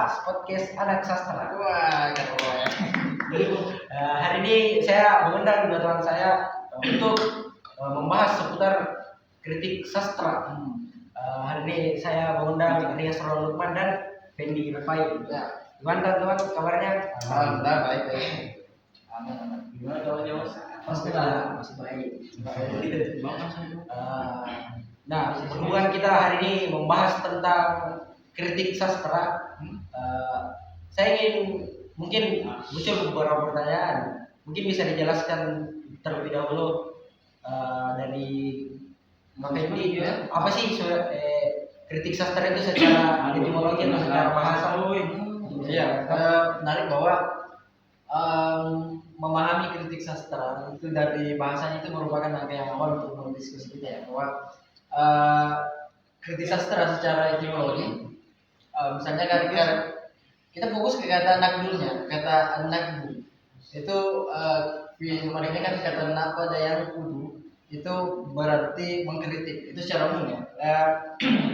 podcast anak sastra. Wah, keren. Hari ini saya mengundang dua teman saya untuk membahas seputar kritik sastra. Hari ini saya mengundang Rias Lukman dan Fendi Rafai. Ya, Gimana teman-teman kabarnya? alhamdulillah baik. Aman. Gimana kabarnya Mas? Alhamdulillah. Masih baik. Nah, berhubungan kita hari ini membahas tentang kritik sastra. Saya ingin mungkin muncul beberapa pertanyaan. Mungkin bisa dijelaskan terlebih dahulu dari Mas Fendi. Apa sih kritik sastra itu secara etimologi atau secara bahasa? Iya, menarik bahwa memahami kritik sastra itu dari bahasanya itu merupakan langkah yang awal untuk mendiskusi kita ya, bahwa kritik sastra secara etimologi, misalnya kan kita fokus ke kata nakdulnya, kata nakdu itu film ini kan kata nakoda yang kudu itu berarti mengkritik, itu secara umum ya.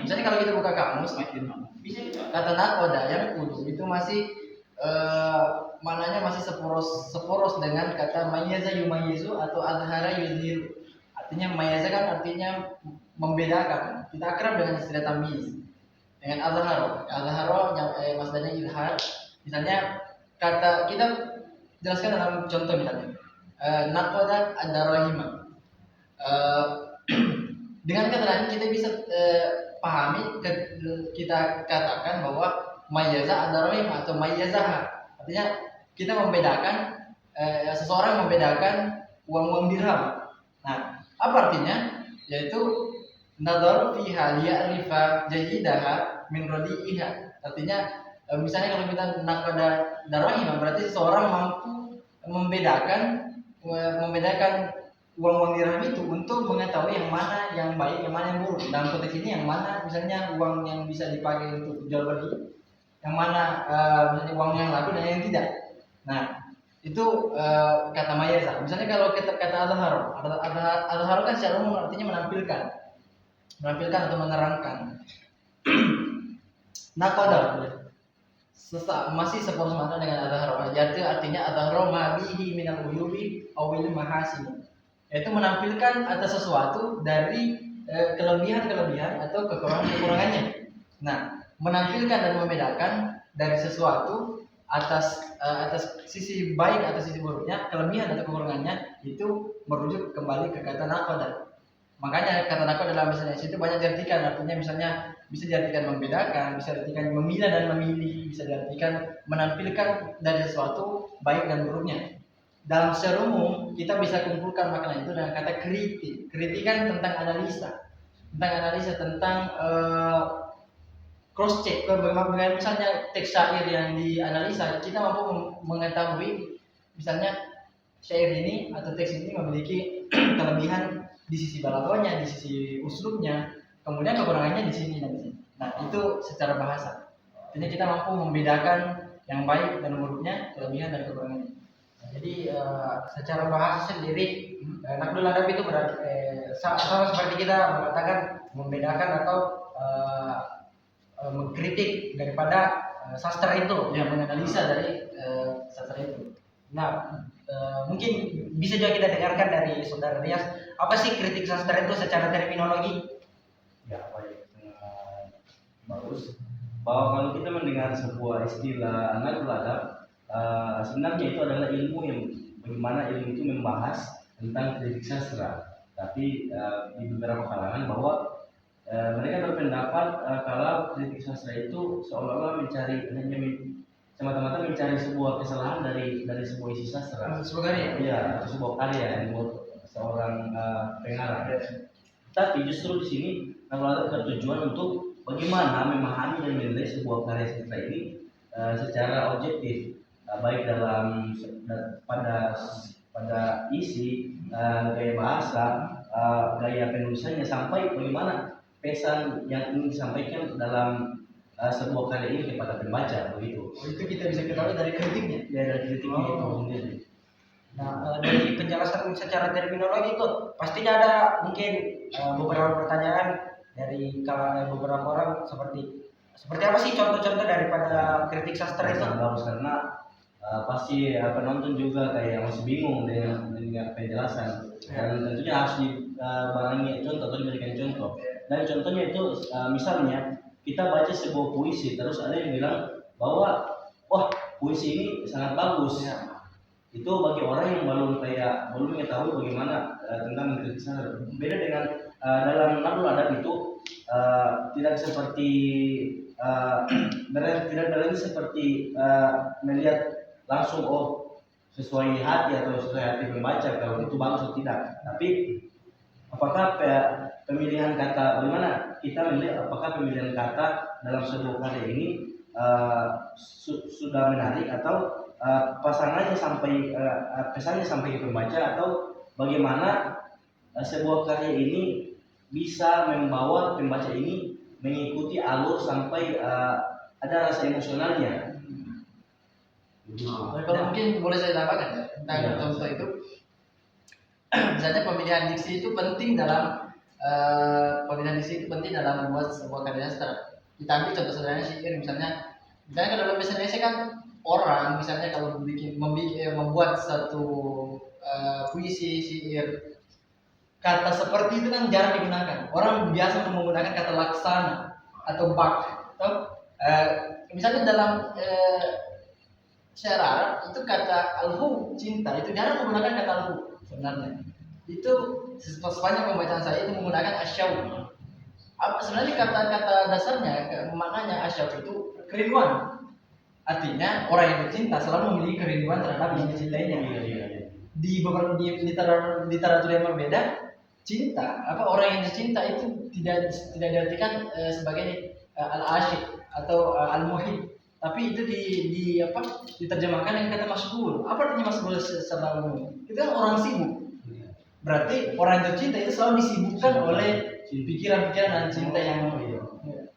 Misalnya kalau kita buka kamus, kata nakoda yang kudu itu masih mananya masih seporos dengan kata mayaza yumayizu atau azhara yuzhiru. Artinya mayaza kan artinya membedakan. Kita akrab dengan istilah tamyiz. Dengan azharo yang maksudnya izhar. Misalnya kata kita jelaskan dalam contoh misalnya. Nakoda ad-darahima. Dengan kata lain kita bisa pahami, kita katakan bahwa mayaza ad-darahima atau mayazaha. Artinya kita membedakan, seseorang membedakan uang dirham. Nah, apa artinya? Yaitu nadhar fi hal ya'rifa jayidaha min radi'iha. Artinya misalnya kalau kita nakoda darahim berarti seseorang mampu membedakan uang dirham itu untuk mengetahui yang mana yang baik, yang mana yang buruk. Dalam konteks ini yang mana misalnya uang yang bisa dipakai untuk jual beli, yang mana misalnya uang yang laku dan yang tidak. Nah, itu kata mayaza. Misalnya kalau kita kata al-haro kan secara umum artinya menampilkan atau menerangkan. Nakoda masih seporos makna dengan al-haro. Jadi artinya al-haro ma bihi minal uyubi awil mahasin. Yaitu menampilkan atas sesuatu dari kelebihan-kelebihan atau kekurangan-kekurangannya. Nah, menampilkan dan membedakan dari sesuatu atas sisi baik atau sisi buruknya, kelebihan atau kekurangannya itu merujuk kembali ke kata nakoda. Makanya kata nakoda dalam bahasa Indonesia itu banyak diartikan, artinya misalnya bisa diartikan membedakan, bisa diartikan memilah dan memilih, bisa diartikan menampilkan dari sesuatu baik dan buruknya. Dalam secara umum kita bisa kumpulkan makna itu dengan kata kritik. Kritikan tentang analisa, tentang cross check. Dengan misalnya teks syair yang dianalisa, kita mampu mengetahui misalnya syair ini atau teks ini memiliki kelebihan di sisi balagonya, di sisi uslubnya, kemudian kekurangannya di sini dan di sini. Nah, itu secara bahasa. Artinya kita mampu membedakan yang baik dan buruknya, kelebihan dan kekurangannya. Jadi secara bahasa sendiri nakdul adab itu berarti sama seperti kita mengatakan membedakan atau mengkritik daripada sastra itu, yang menganalisa dari sastra itu. Nah, mungkin bisa juga kita dengarkan dari Saudara Rias, apa sih kritik sastra itu secara terminologi? Ya, baik, sangat bagus. Bahwa kalau kita mendengar sebuah istilah nakdul adab, sebenarnya itu adalah ilmu yang bagaimana ilmu itu membahas tentang kritik sastra. Tapi di beberapa kalangan bahwa mereka berpendapat kalau kritik sastra itu seolah-olah semata-mata mencari sebuah kesalahan dari sebuah isi sastra. Sebuah karya. Iya, atau sebuah karya yang dibuat seorang pengarang. Tapi justru di sini nakdul adab bertujuan untuk bagaimana memahami dan menilai sebuah karya sastra ini secara objektif. Baik dalam pada isi, gaya bahasa, gaya penulisannya, sampai bagaimana pesan yang ingin disampaikan dalam sebuah karya ini kepada pembaca, begitu. Itu kita bisa ketahui dari kritiknya. Ya, dari kritiknya itu sendiri. Nah, dari penjelasan secara terminologi itu pastinya ada mungkin beberapa pertanyaan dari beberapa orang seperti seperti apa sih contoh-contoh daripada kritik sastra itu? Sangat bagus karena pasti penonton juga kayak masih bingung dengan penjelasan dan tentunya harus dibarengi contoh atau diberikan contoh. Dan contohnya itu misalnya kita baca sebuah puisi terus ada yang bilang bahwa wah puisi ini sangat bagus. Itu bagi orang yang belum mengetahui bagaimana tentang mengkritik sastra. Beda dengan dalam Nahdlatul Adab itu tidak seperti tidak berarti seperti melihat langsung sesuai hati atau sesuai hati pembaca kalau itu bagus atau tidak. Tapi apakah pemilihan kata, bagaimana kita melihat apakah pemilihan kata dalam sebuah karya ini sudah menarik atau pasangannya sampai pesannya sampai ke pembaca, atau bagaimana sebuah karya ini bisa membawa pembaca ini mengikuti alur sampai ada rasa emosionalnya. Nah, kalau mungkin boleh saya tambahkan ya, tentang contoh itu, misalnya pemilihan diksi itu penting dalam membuat sebuah karya sastra. Kita ambil contoh sederhana syair, misalnya kalau dalam bahasa Indonesia kan orang misalnya kalau membuat satu puisi syair, kata seperti itu kan jarang digunakan. Orang biasa menggunakan kata laksana atau bak. Atau misalnya dalam syair Arab itu kata alhu cinta itu jarang menggunakan kata alhu sebenarnya. Itu sepanjang pembacaan saya itu menggunakan asyauq. Sebenarnya kata-kata dasarnya maknanya asyauq itu kerinduan. Artinya orang yang bercinta selalu memiliki kerinduan terhadap yang dicintainya. Di beberapa literatur yang berbeda, cinta orang yang dicinta itu tidak diartikan sebagai al-asyik atau al-muhib, tapi itu diterjemahkan dengan kata masghul. Apa artinya masghul secara umum? Itu kan orang sibuk. Berarti orang yang tercinta itu selalu disibukkan oleh pikiran-pikiran dan cinta yang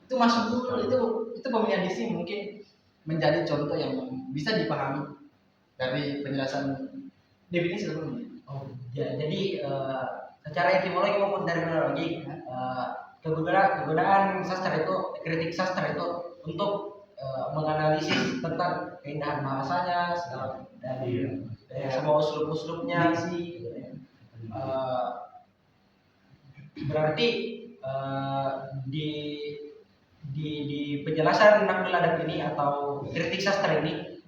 itu masghul. Itu pemilihan diksi mungkin menjadi contoh yang bisa dipahami dari penjelasan definisi sebelumnya. Jadi secara etimologi maupun terminologi kegunaan sastra itu, kritik sastra itu untuk menganalisis tentang keindahan bahasanya dan semua uslub-uslubnya. Berarti di penjelasan Nahdlatul Adab ini atau kritik sastra ini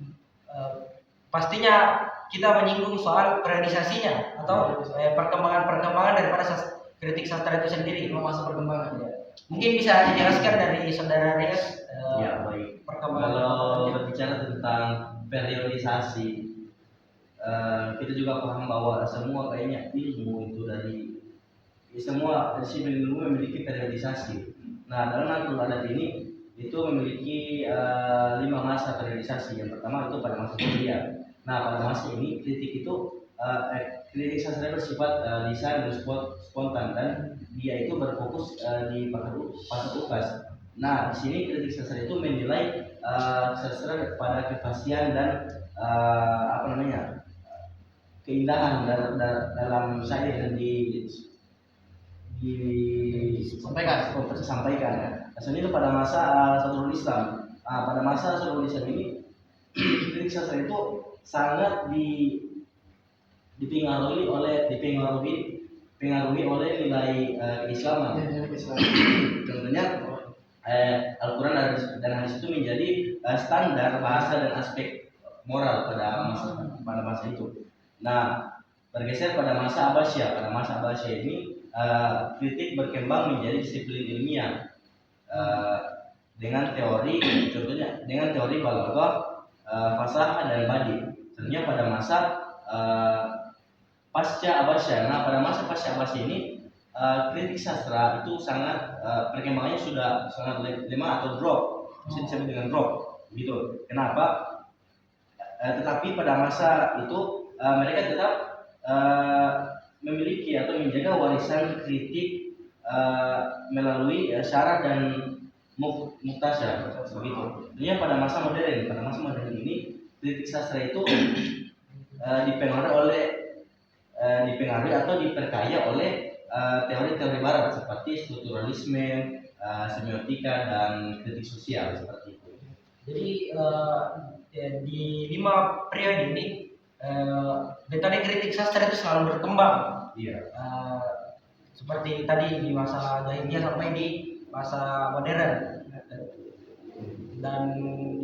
pastinya kita menyinggung soal periodisasinya atau perkembangan daripada kritik sastra itu sendiri, masa perkembangan. Mungkin bisa dijelaskan dari saudara Reyes. Ya baik. Perkembangan. Kalau berbicara tentang periodisasi, kita juga paham bahwa semua kayaknya ilmu itu semua disiplin ilmu memiliki periodisasi. Nah, dalam Nahdlatul Adab ini itu memiliki 5 masa periodisasi. Yang pertama itu pada masa kuliah. Nah, pada masa ini kritik kritik sastra bersifat lisan dan spontan, dan dia itu berfokus di pasar tugas. Nah, di sini kritik sastra itu menilai sastra pada kefasihan dan keindahan dalam syair yang disampaikan. Asalnya itu pada masa Sadrul Islam. Pada masa Sadrul Islam ini kritik sastra itu sangat dipengaruhi oleh nilai keislaman. Contohnya Al-Quran dan hadis itu menjadi standar bahasa dan aspek moral pada masa itu. Nah, bergeser pada masa Abbasiyah. Pada masa Abbasiyah ini kritik berkembang menjadi disiplin ilmiah dengan teori, contohnya dengan teori balaghah, fasahah dan badi. Tentunya pada masa pasca Abbasiyah. Nah, pada masa pasca Abbasiyah ini kritik sastra itu sangat perkembangannya sudah sangat lemah atau drop, bisa disebut dengan drop, gitu. Kenapa? Tetapi pada masa itu mereka tetap memiliki atau menjaga warisan kritik melalui syarat dan muhtasyar, begitu. Tentunya pada masa modern ini kritik sastra itu dipengaruhi atau diperkaya oleh teori-teori barat seperti strukturalisme, semiotika dan kritik sosial seperti itu. Jadi di 5 periode ini metode kritik sastra itu selalu berkembang. Iya. Seperti tadi di masa jahiliyah sampai di masa modern. Dan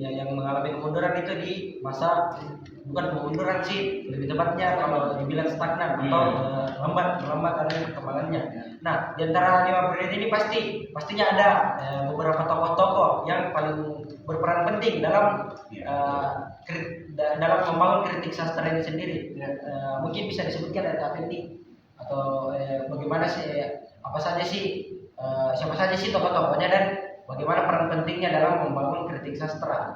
yang mengalami kemunduran itu di masa, bukan kemunduran sih, lebih tepatnya kalau dibilang stagnan atau lambat ada perkembangannya. Nah, di antara 5 periode ini pastinya ada beberapa tokoh-tokoh yang paling berperan penting dalam dalam membangun kritik sastra ini sendiri. Mungkin bisa disebutkan ada Effendi atau bagaimana sih, apa saja sih, siapa saja sih tokoh-tokohnya dan bagaimana peran pentingnya dalam membangun kritik sastra.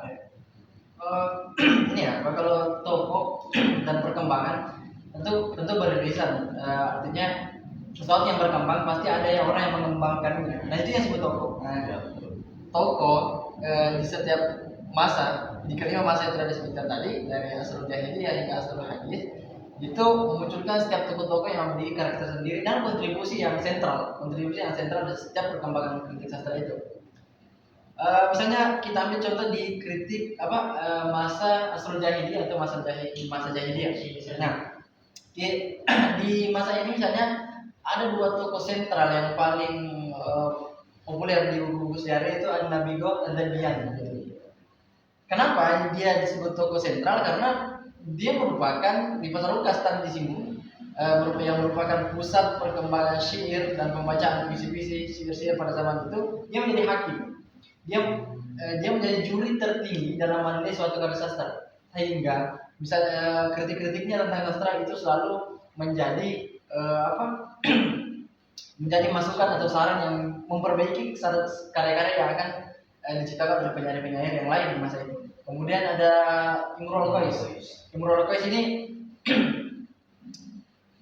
Ini ya, kalau tokoh dan perkembangan tentu beririsan. Artinya sesuatu yang berkembang pasti ada yang orang yang mengembangkannya. Nah itu yang disebut tokoh. Tokoh di setiap masa, di kelima masa yang telah disebutkan tadi, dari Asrul Jahiliyah hingga Asrul Hadis, itu memunculkan setiap tokoh-tokoh yang memiliki karakter sendiri dan kontribusi yang sentral dari setiap perkembangan kritik sastra itu. Misalnya kita ambil contoh di kritik masa Asrul Jahiliyah atau masa jahiliyah. Nah, di masa ini misalnya ada 2 tokoh sentral yang paling populer di buku-buku sejarah, itu An-Nabi Gog dan Bian. Kenapa dia disebut tokoh sentral? Karena dia merupakan di Pasar Kastan di sini yang merupakan pusat perkembangan syair dan pembacaan puisi-puisi syair-syair pada zaman itu. Dia menjadi hakim. Dia menjadi juri tertinggi dalam menilai suatu karya sastra, sehingga bisa kritik-kritiknya tentang sastra itu selalu menjadi menjadi masukan atau saran yang memperbaiki karya-karya yang akan diciptakan oleh penyair-penyair yang lain di masa itu. Kemudian ada Imrul Qais. Imrul Qais ini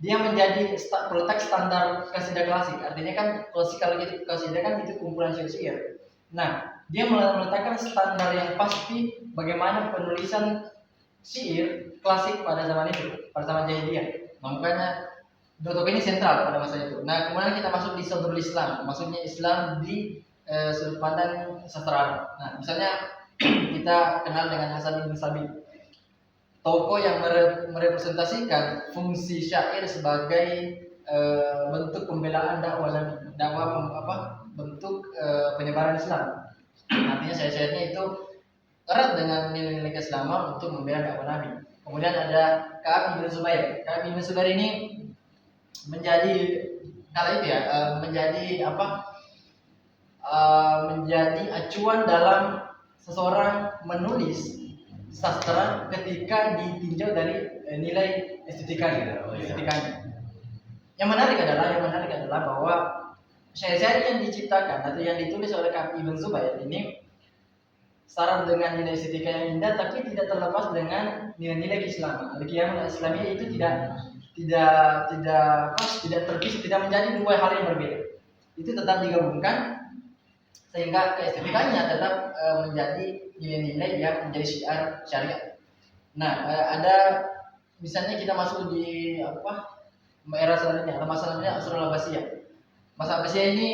dia menjadi peletak standar kasidah klasik. Artinya kan kalau kasidah kan itu kumpulan syair-syair. Nah, dia meletakkan standar yang pasti bagaimana penulisan syair klasik pada zaman itu, pada zaman jahiliyah. Nah, makanya tokoh ini sentral pada masa itu. Nah, kemudian kita masuk di Sadrul Islam, maksudnya Islam di sudut pandang sastra Arab. Nah, misalnya kita kenal dengan Hasan bin Sabit, tokoh yang merepresentasikan fungsi syair sebagai bentuk pembelaan bentuk penyebaran Islam. Artinya syair-syairnya itu erat dengan nilai-nilai keislaman untuk membela dakwah Nabi. Kemudian ada Ka'ab bin Zubair. Ka'ab bin Zubair ini menjadi menjadi acuan dalam seseorang menulis sastra ketika ditinjau dari nilai estetikanya. Yang menarik adalah bahwa syair-syair yang diciptakan atau yang ditulis oleh Ka'ab bin Zubair ini syarat dengan nilai estetika yang indah, tapi tidak terlepas dengan nilai-nilai keislaman. Al-Qiyamah Islamiyah itu tidak terpisah, tidak menjadi 2 hal yang berbeda. Itu tetap digabungkan sehingga keestetikanya tetap menjadi nilai-nilai yang menjadi syiar syariat. Nah, ada misalnya kita masuk di era selanjutnya, atau masa selanjutnya Asrul Abbasiyah. Masa Abbasiyah ini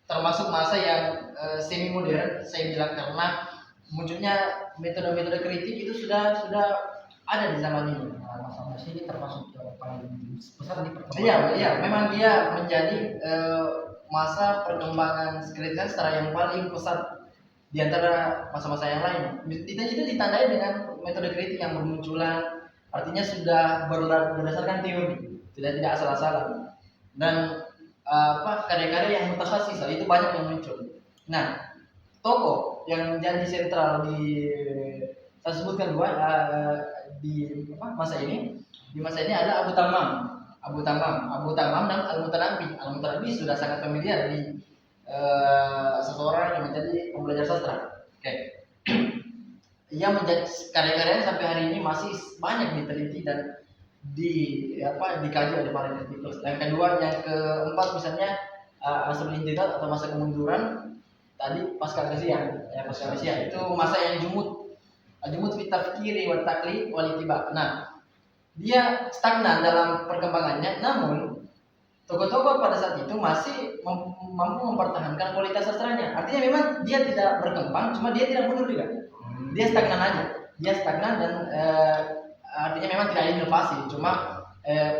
termasuk masa yang semi modern, saya bilang, karena munculnya metode-metode kritik itu sudah ada di zaman ini. Masa Abbasiyah ini termasuk paling besar di perkembangan. Iya, memang dia menjadi masa perkembangan kritik sastra yang paling pesat di antara masa-masa yang lain. Itu ditandai dengan metode kritik yang bermunculan, artinya sudah berdasarkan teori, tidak asal-asalan. Dan karya-karya yang mutakhassis itu banyak yang muncul. Nah, tokoh yang menjadi sentral saya sebutkan di masa ini ada Abu Tamam dan Al-Mutanabbi. Al-Mutanabbi sudah sangat familiar di seseorang yang menjadi pembelajar sastra. Oke. Ia menjadi karya-karyanya sampai hari ini masih banyak diteliti dan dikaji oleh para kritikus. Yang keempat misalnya Asrul Intidat atau masa kemunduran. Tadi pasca Abbasiyah itu masa yang jumud fi tafkiri wa taqlid wal ittiba. Nah, dia stagnan dalam perkembangannya, namun tokoh-tokoh pada saat itu masih mampu mempertahankan kualitas sastranya. Artinya memang dia tidak berkembang, cuma dia tidak mundur juga. Dia stagnan aja. Dia stagnan dan artinya memang tidak ada inovasi. Cuma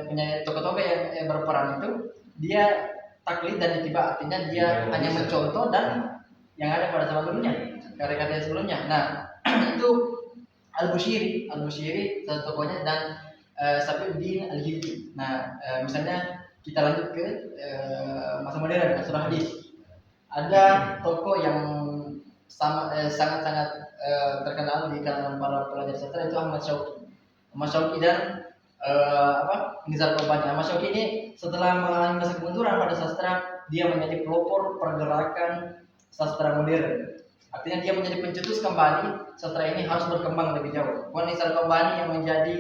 punya tokoh-tokoh yang berperan itu dia taklid dan tiba, artinya dia hanya mencontoh dan yang ada pada zaman dulunya, karya-karya sebelumnya. Nah, itu Al-Bushiri satu tokohnya dan Safiuddin Al-Hilli. Nah, misalnya kita lanjut ke masa modern, Surah Hadis. Ada tokoh yang sangat-sangat terkenal di kalangan para pelajar sastra itu Ahmad Syauqi dan Nizar Qobani. Ahmad Syauqi ini setelah mengalami masa kemunduran pada sastra, dia menjadi pelopor pergerakan sastra modern. Artinya dia menjadi pencetus kembali sastra ini harus berkembang lebih jauh. Nizar Qobani yang menjadi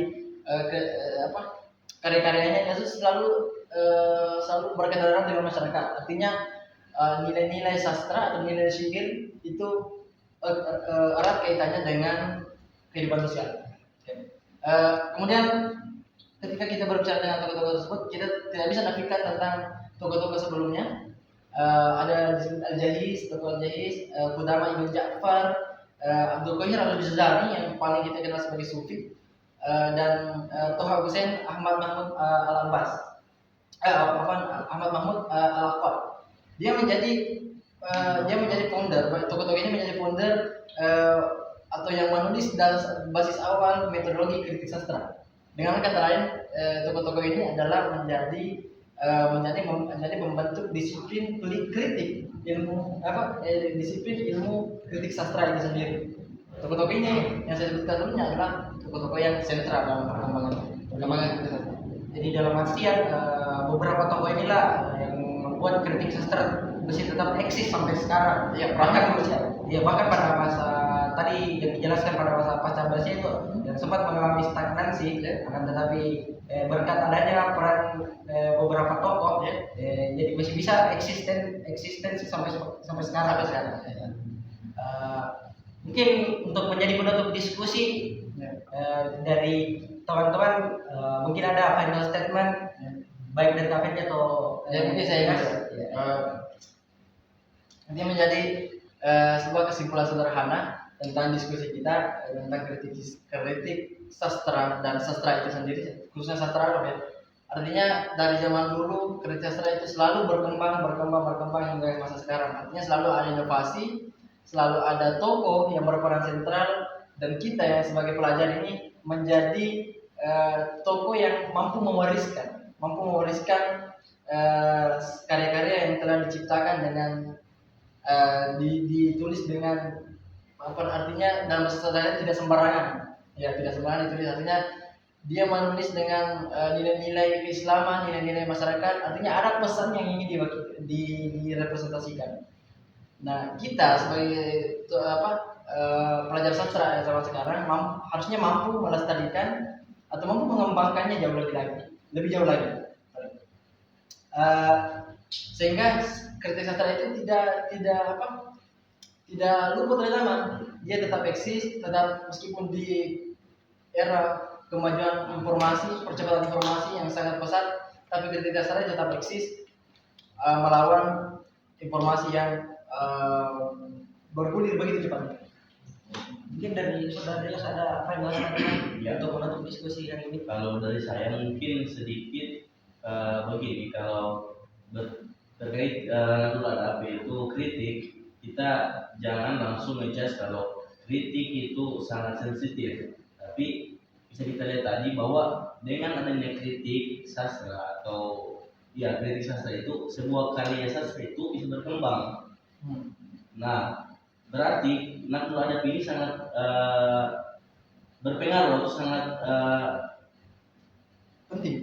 karya-karyanya itu selalu berkedatangan dengan masyarakat. Artinya nilai-nilai sastra atau nilai syair itu erat kaitannya dengan kehidupan sosial. Kemudian ketika kita berbicara dengan tokoh-tokoh tersebut, kita tidak bisa nafikan tentang tokoh-tokoh sebelumnya. Ada Al-Jahiz, tokoh Al-Jahiz, Qudama Ibn Ja'far, Abdul Qahir Al-Juzari yang paling kita kenal sebagai Sufi, dan Toha Hussein Ahmad Mahmud Al-Abbas, Ahmad Mahmud Al-Aqad. Dia menjadi founder. Tokoh-tokoh ini menjadi founder atau yang menulis dalam basis awal metodologi kritik sastra. Dengan kata lain, tokoh-tokoh ini adalah menjadi membentuk disiplin kritik disiplin ilmu kritik sastra itu sendiri. Tokoh-tokoh ini yang saya sebutkan dulunya adalah tokoh-tokoh yang sentral dalam perkembangan kritik sastra. Jadi dalam artian beberapa tokoh inilah yang membuat kritik sastra masih tetap eksis sampai sekarang. Ya, bahkan pada masa tadi yang dijelaskan pada masa pasca Abbasiyah itu yang sempat mengalami stagnansi, akan tetapi berkat adanya peran beberapa tokoh, jadi masih bisa eksistensi sampai sekarang. Mungkin untuk menjadi penutup diskusi dari teman-teman, mungkin ada final statement baik dari Kak atau mungkin saya ini menjadi sebuah kesimpulan sederhana tentang diskusi kita tentang kritik sastra dan sastra itu sendiri, khususnya sastra Arab ya. Artinya dari zaman dulu kritik sastra itu selalu berkembang hingga masa sekarang. Artinya selalu ada inovasi, selalu ada tokoh yang berperan sentral, dan kita yang sebagai pelajar ini menjadi tokoh yang mampu mewariskan karya-karya yang telah diciptakan dengan ditulis dengan artinya dalam bahasa sastra tidak sembarangan. Ya, tidak sembarangan ditulis, artinya dia menulis dengan nilai-nilai keislaman, nilai-nilai masyarakat, artinya ada pesan yang ingin direpresentasikan. Nah, kita sebagai pelajar sastra zaman sekarang harusnya mampu melestarikan atau mampu mengembangkannya lebih jauh lagi. Sehingga kritik sastra itu tidak luput dari zaman. Dia tetap eksis, meskipun di era kemajuan informasi, percepatan informasi yang sangat pesat, tapi kritik sastra tetap eksis melawan informasi yang bergulir begitu cepat. Mungkin dari saudara Deus ada final statement untuk menutup diskusi hari ini. Kalau dari saya mungkin sedikit begini, kalau terkait itu kritik, kita jangan langsung ngejudge kalau kritik itu sangat sensitif. Tapi bisa kita lihat tadi bahwa dengan adanya kritik sastra atau kritik sastra itu, sebuah karya sastra itu bisa berkembang. Nah, berarti Nahdlatul Adab ini sangat berpengaruh, sangat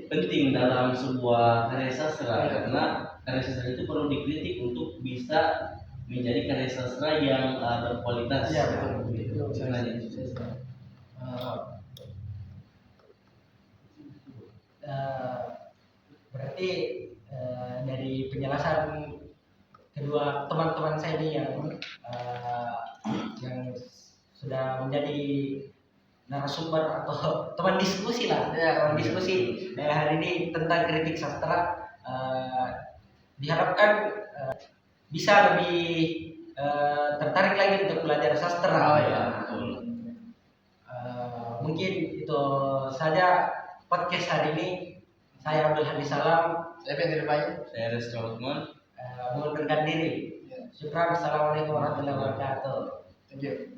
penting dalam sebuah karya sastra, karena karya sastra itu perlu dikritik untuk bisa menjadi karya sastra yang berkualitas. Ya, betul. Berarti dari penjelasan kedua teman-teman saya ini yang sudah menjadi narasumber atau teman diskusi lah, teman diskusi hari ini tentang kritik sastra, eh, diharapkan bisa lebih tertarik lagi untuk belajar sastra. Oh ya. Mungkin itu saja podcast hari ini. Saya Abdul Hadi Salam, Saya Fendri Bayu. Saya Resto Hotman. mengundurkan diri. Ya. Syukran. Assalamualaikum warahmatullahi wabarakatuh. Thank you.